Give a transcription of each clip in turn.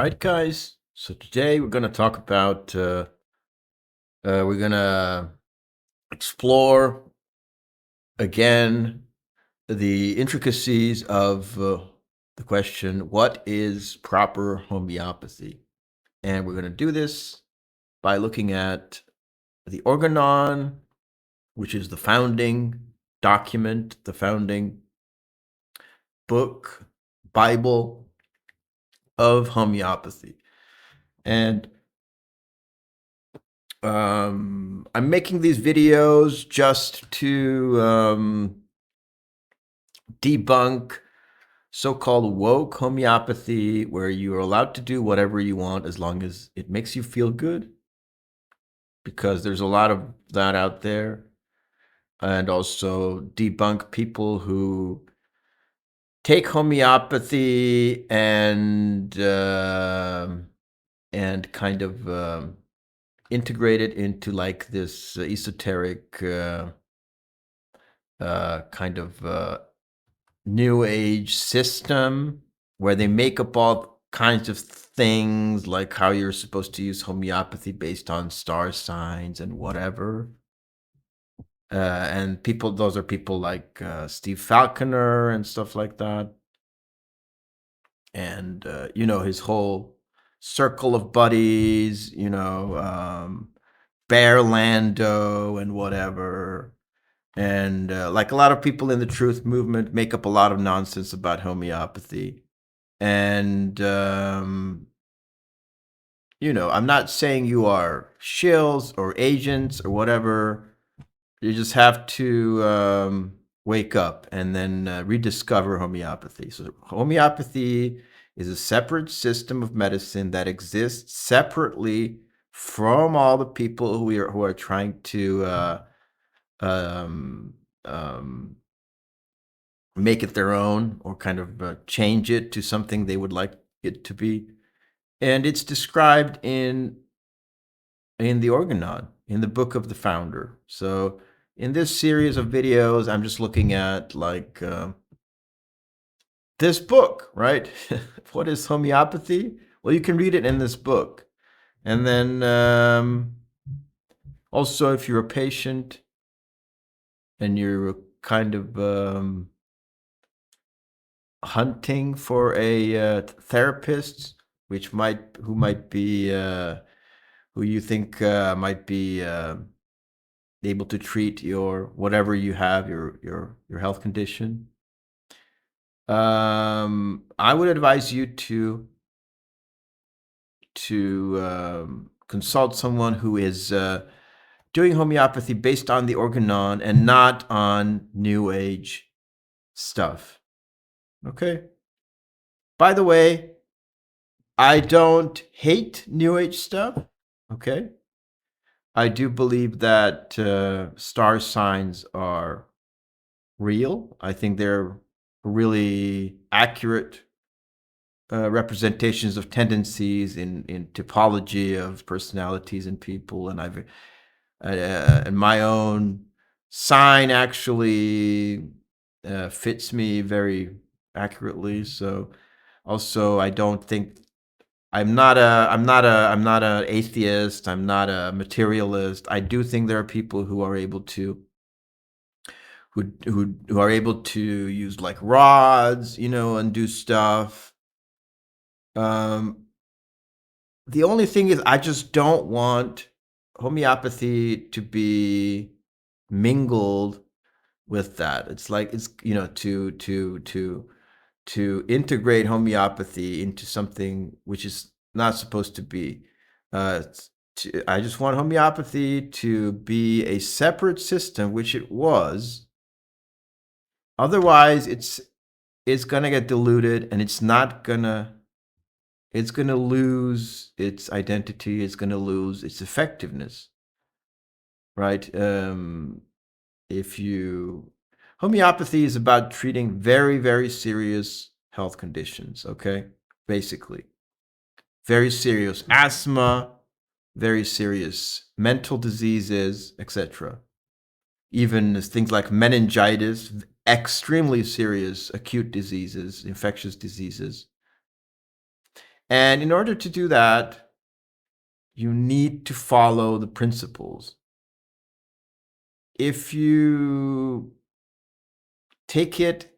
right, guys. So today we're going to talk about, we're going to explore again the intricacies of the question, what is proper homeopathy? And we're going to do this by looking at the Organon, which is the founding document, the founding book, Bible of homeopathy. And I'm making these videos just to debunk so-called woke homeopathy, where you are allowed to do whatever you want as long as it makes you feel good, because there's a lot of that out there. And also debunk people who take homeopathy and kind of integrate it into like this esoteric kind of new age system where they make up all kinds of things, like how you're supposed to use homeopathy based on star signs and whatever. And those are people like Steve Falconer and stuff like that. And, his whole circle of buddies, Bear Lando and whatever. And like a lot of people in the truth movement make up a lot of nonsense about homeopathy. And, I'm not saying you are shills or agents or whatever. You just have to wake up and then rediscover homeopathy. So homeopathy is a separate system of medicine that exists separately from all the people who are trying to um, um, make it their own, or kind of change it to something they would like it to be. And it's described in the Organon, in the book of the founder. So in this series of videos, I'm just looking at like this book, right? What is homeopathy? Well, you can read it in this book. And then also, if you're a patient and you're kind of hunting for a therapist, who might be who you think might be able to treat your whatever you have, your health condition. I would advise you to consult someone who is doing homeopathy based on the Organon and not on New Age stuff. Okay. By the way, I don't hate New Age stuff. Okay. I do believe that star signs are real. I think they're really accurate representations of tendencies in typology of personalities in people. And and my own sign actually fits me very accurately. So also, I don't think I'm not a atheist. I'm not a materialist. I do think there are people who are able to who are able to use like rods, and do stuff. The only thing is, I just don't want homeopathy to be mingled with that. It's like it's to integrate homeopathy into something which is not supposed to be. I just want homeopathy to be a separate system, which it was. Otherwise, it's gonna get diluted, and it's gonna lose its identity. It's gonna lose its effectiveness, right? If you Homeopathy is about treating very, very serious health conditions, okay? Basically, very serious asthma, very serious mental diseases, etc. Even things like meningitis, extremely serious acute diseases, infectious diseases. And in order to do that, you need to follow the principles. If you take it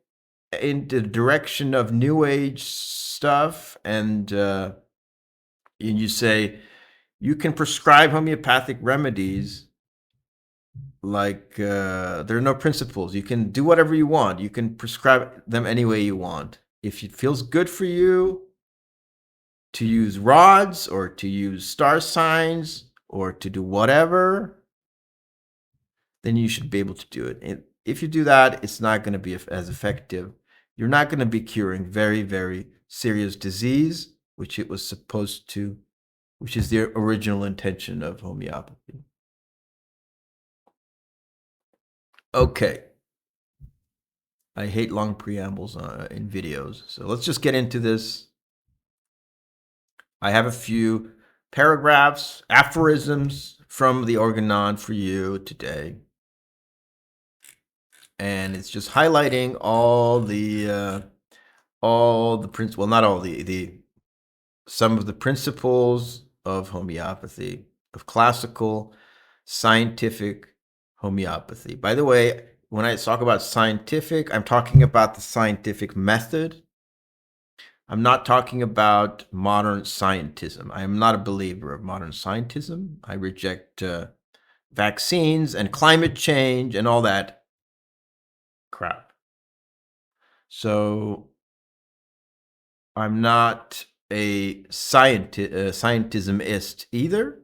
in the direction of New Age stuff and you say you can prescribe homeopathic remedies like there are no principles. You can do whatever you want. You can prescribe them any way you want. If it feels good for you to use rods or to use star signs or to do whatever, then you should be able to do it. And if you do that, it's not going to be as effective. You're not going to be curing very, very serious disease, which it was supposed to, which is the original intention of homeopathy. Okay. I hate long preambles in videos. So let's just get into this. I have a few paragraphs, aphorisms from the Organon for you today. And it's just highlighting all the principles, well, not all some of the principles of homeopathy, of classical scientific homeopathy. By the way, when I talk about scientific, I'm talking about the scientific method. I'm not talking about modern scientism. I am not a believer of modern scientism. I reject vaccines and climate change and all that crap. So I'm not a scientismist either.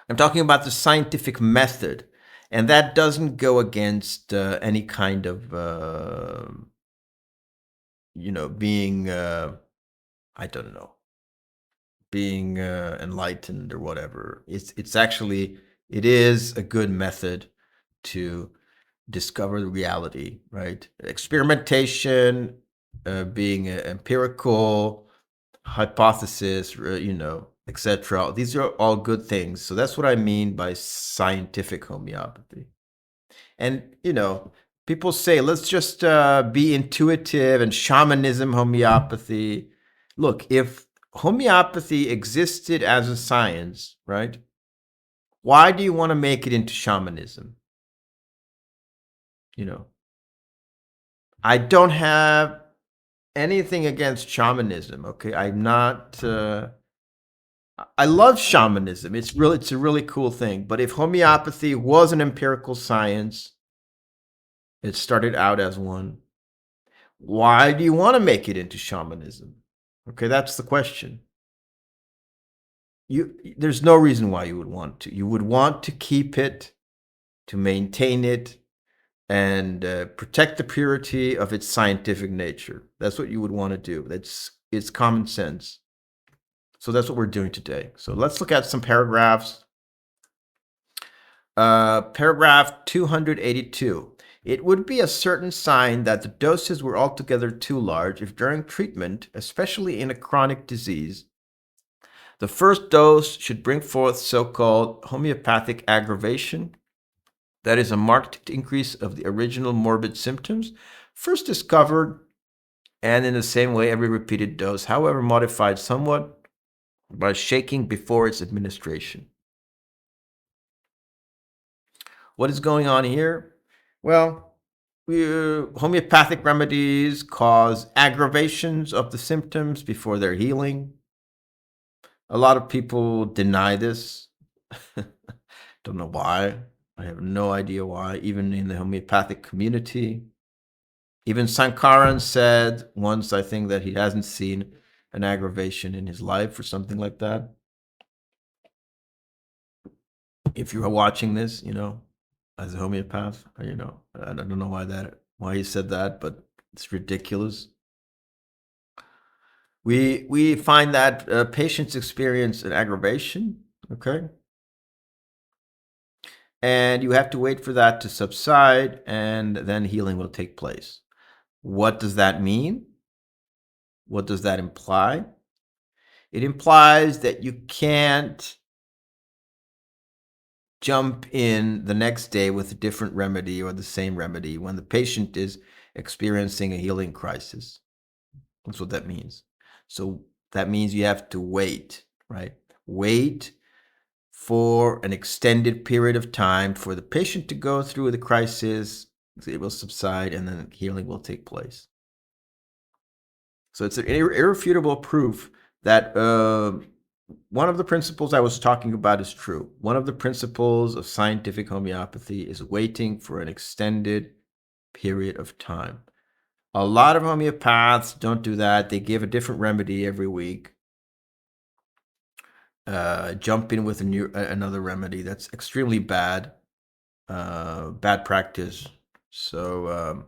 I'm talking about the scientific method, and that doesn't go against any kind of being I don't know, being enlightened or whatever. It's actually, it is a good method to discover the reality, right? Experimentation, being an empirical hypothesis, etc. These are all good things. So that's what I mean by scientific homeopathy. And people say, let's just be intuitive and shamanism homeopathy. Look, if homeopathy existed as a science, right? Why do you want to make it into shamanism? I don't have anything against shamanism. Okay, I'm not. I love shamanism. It's a really cool thing. But if homeopathy was an empirical science, it started out as one. Why do you want to make it into shamanism? Okay, that's the question. There's no reason why you would want to. You would want to keep it, to maintain it, and protect the purity of its scientific nature. That's what you would want to do. It's common sense. So that's what we're doing today. So let's look at some paragraphs. Paragraph 282. It would be a certain sign that the doses were altogether too large if during treatment, especially in a chronic disease, the first dose should bring forth so-called homeopathic aggravation, that is, a marked increase of the original morbid symptoms first discovered, and in the same way every repeated dose, however modified somewhat by shaking before its administration. What is going on here? Well, homeopathic remedies cause aggravations of the symptoms before their healing. A lot of people deny this. Don't know why. I have no idea why, even in the homeopathic community. Even Sankaran said once, I think, that he hasn't seen an aggravation in his life or something like that. If you're watching this, as a homeopath, I don't know why he said that, but it's ridiculous. We find that patients experience an aggravation, okay? And you have to wait for that to subside, and then healing will take place. What does that mean? What does that imply? It implies that you can't jump in the next day with a different remedy or the same remedy when the patient is experiencing a healing crisis. That's what that means. So That means you have to wait, right? Wait for an extended period of time for the patient to go through the crisis. It will subside, and then healing will take place. So it's an irrefutable proof that one of the principles I was talking about is true. One of the principles of scientific homeopathy is waiting for an extended period of time. A lot of homeopaths don't do that. They give a different remedy every week. Jump in with another remedy. That's extremely bad. Bad practice. So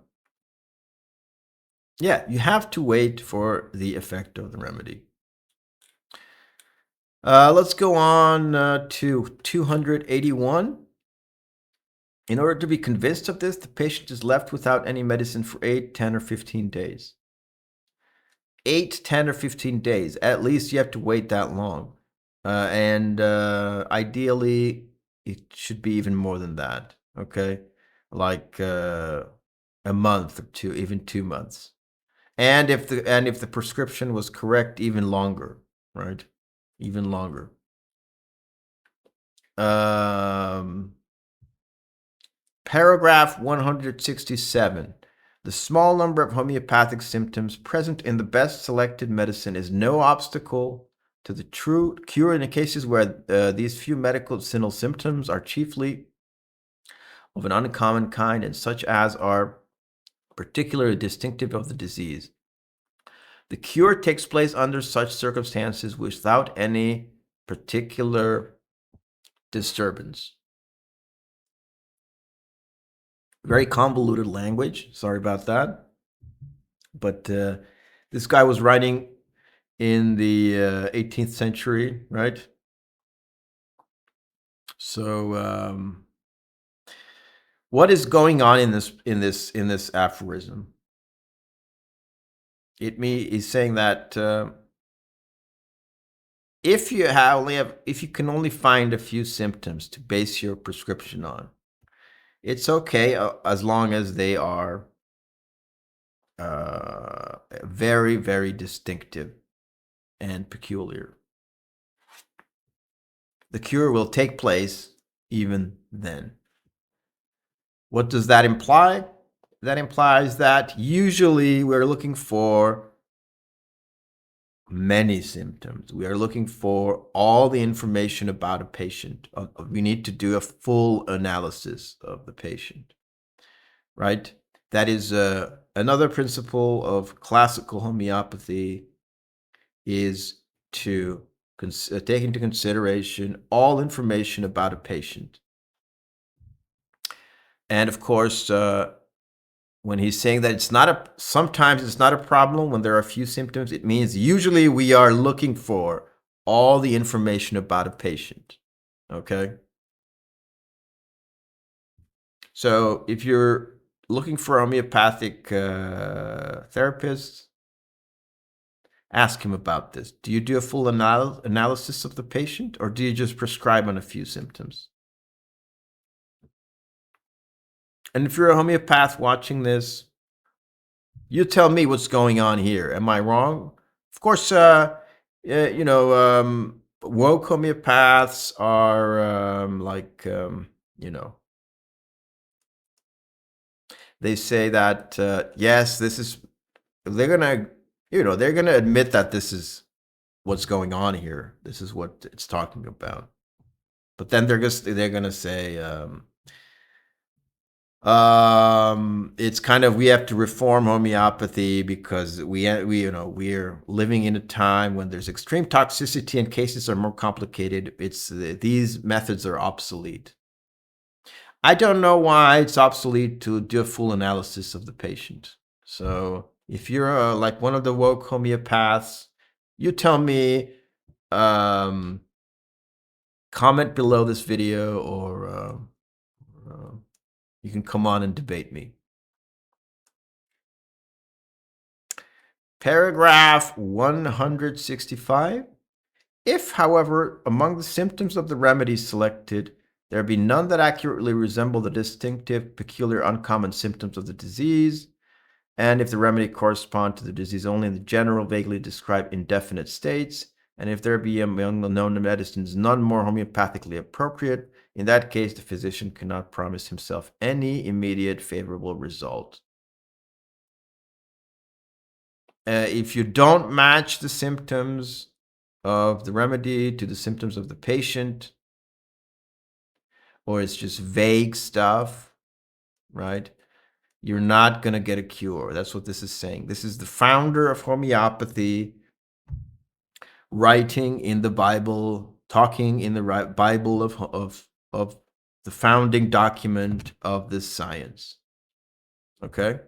yeah, you have to wait for the effect of the remedy. Let's go on to 281. In order to be convinced of this, the patient is left without any medicine for 8, 10, or 15 days. 8, 10, or 15 days. At least you have to wait that long. And ideally, it should be even more than that. Okay? Like a month or two, even 2 months. And if the prescription was correct, even longer, right? Even longer. Paragraph 167. The small number of homeopathic symptoms present in the best selected medicine is no obstacle to the true cure in the cases where these few medicinal symptoms are chiefly of an uncommon kind and such as are particularly distinctive of the disease. The cure takes place under such circumstances without any particular disturbance. Very convoluted language. Sorry about that. But this guy was writing in the 18th century, right? So what is going on in this aphorism? He's saying that if you can only find a few symptoms to base your prescription on, it's okay as long as they are very, very distinctive and peculiar. The cure will take place even then. What does that imply? That implies that usually we're looking for many symptoms. We are looking for all the information about a patient. We need to do a full analysis of the patient, right? That is another principle of classical homeopathy, is to take into consideration all information about a patient. And of course, when he's saying that sometimes it's not a problem when there are a few symptoms, it means usually we are looking for all the information about a patient. Okay? So if you're looking for a homeopathic therapist, ask him about this. Do you do a full analysis of the patient, or do you just prescribe on a few symptoms? And if you're a homeopath watching this, you tell me what's going on here. Am I wrong? Of course, woke homeopaths are they say that yes, they're gonna admit that this is what's going on here. This is what it's talking about. But then they're gonna say it's kind of, we have to reform homeopathy because we're living in a time when there's extreme toxicity and cases are more complicated. These methods are obsolete. I don't know why it's obsolete to do a full analysis of the patient. So if you're like one of the woke homeopaths, you tell me. Comment below this video, or you can come on and debate me. Paragraph 165. If, however, among the symptoms of the remedies selected, there be none that accurately resemble the distinctive, peculiar, uncommon symptoms of the disease, and if the remedy correspond to the disease only in the general, vaguely described indefinite states, and if there be among the known medicines none more homeopathically appropriate, in that case the physician cannot promise himself any immediate favorable result. If you don't match the symptoms of the remedy to the symptoms of the patient, or it's just vague stuff, right? You're not going to get a cure. That's what this is saying. This is the founder of homeopathy writing in the Bible, talking in the Bible of the founding document of this science. Okay?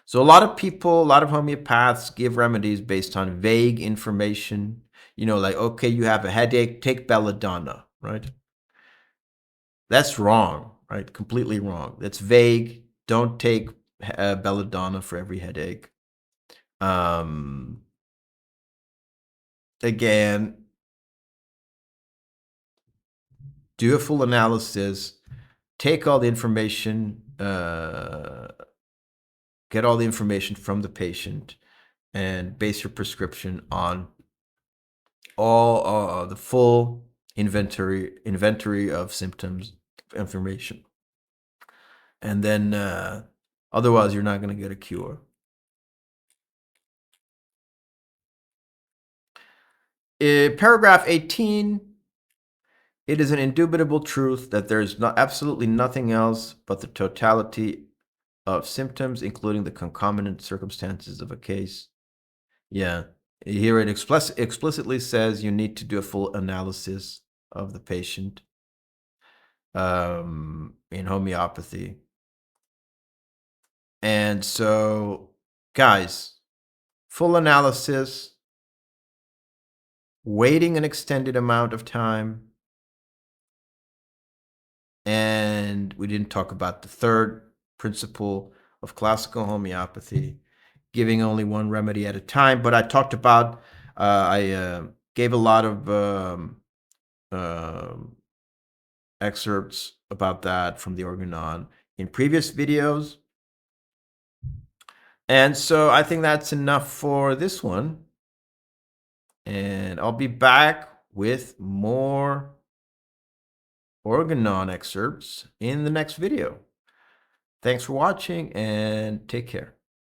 So a lot of people, a lot of homeopaths give remedies based on vague information. You know, like, okay, you have a headache, take belladonna, right? That's wrong, right? Completely wrong. That's vague. Don't take belladonna for every headache. Again, do a full analysis, take all the information, get all the information from the patient, and base your prescription on all the full inventory of symptoms, information. And then otherwise you're not going to get a cure. Paragraph 18, it is an indubitable truth that there is absolutely nothing else but the totality of symptoms, including the concomitant circumstances of a case. Yeah, here it explicitly says you need to do a full analysis of the patient in homeopathy. And so, guys, full analysis, waiting an extended amount of time, and we didn't talk about the third principle of classical homeopathy, giving only one remedy at a time. But I talked about, I gave a lot of excerpts about that from the Organon in previous videos. And so I think that's enough for this one. And I'll be back with more Organon excerpts in the next video. Thanks for watching and take care.